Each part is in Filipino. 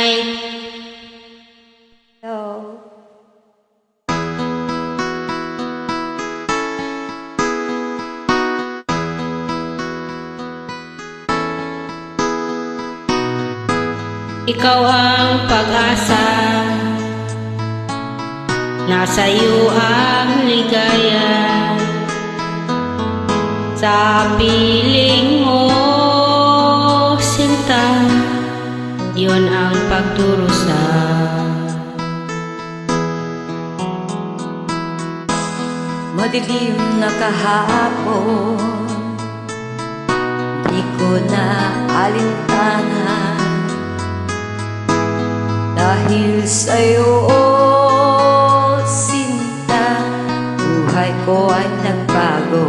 Hello. Ikaw ang pag-asa, nasa iyo ang ligaya. Sa piling mo, sinta, yun ang pagdurusa. Madilim na kahapon, di ko na alintanan. Dahil sa'yo, sinta, buhay ko ay nagbago.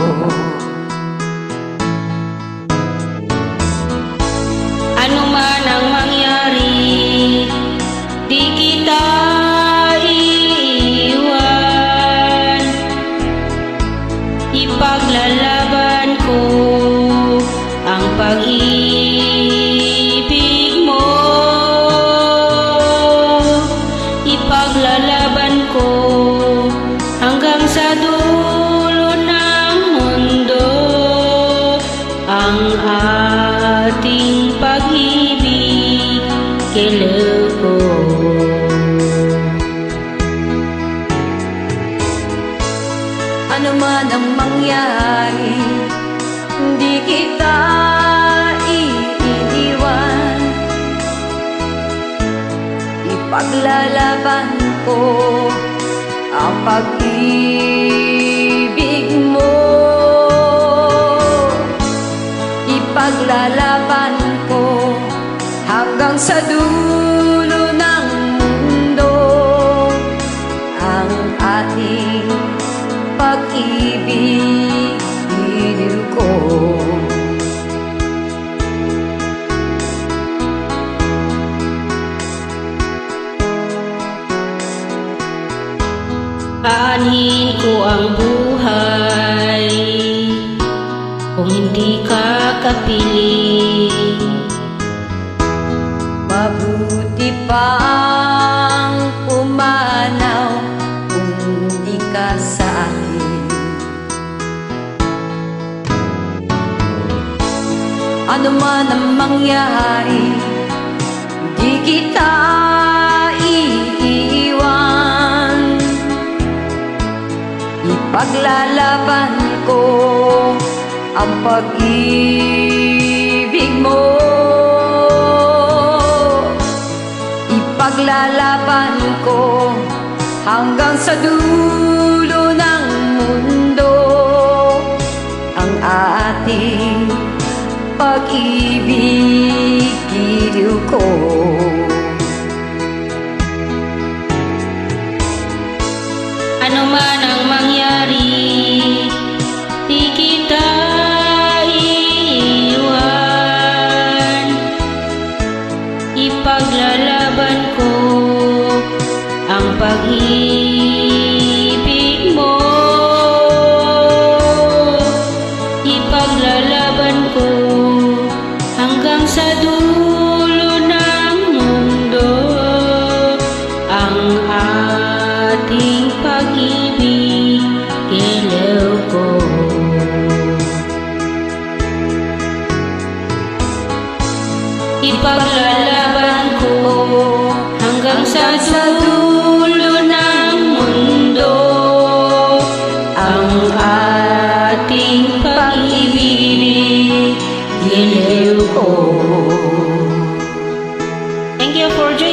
Ano man ang mangyari, di kita iiwan. Ipaglalaban ko ang pag-ibig mo. Ipaglalaban ko hanggang sa dulo ng mundo ang ating pag-ibig, kailan ko. Ano man ang mangyari, hindi kita iiwan. Ipaglalaban ko ang pag-ibig mo. Ipaglalaban ko hanggang sa dulo ng mundo ang ating pag-ibig, hiliw ko. Aanhin ko ang buhay kung hindi ka kapiling. Mabuti pang pumanaw kung di ka sa akin. Ano man ang mangyari, di kita iiwan. Ipaglalaban ko ang pag-ibig mo. Ipaglalaban ko hanggang sa dulo ng mundo ang ating pag-ibig, giliw ko. Ano man ang mangyari, di kita iiwan. Ipaglalaban ko ang pag-ibig mo. Ipaglalaban ko hanggang sa dulo ng mundo ang ating pag-ibig, ilaw ko. Ipaglalaban ko hanggang sa dulo ng mundo ang ating pag-ibig, ilaw ko. Thank you for joining.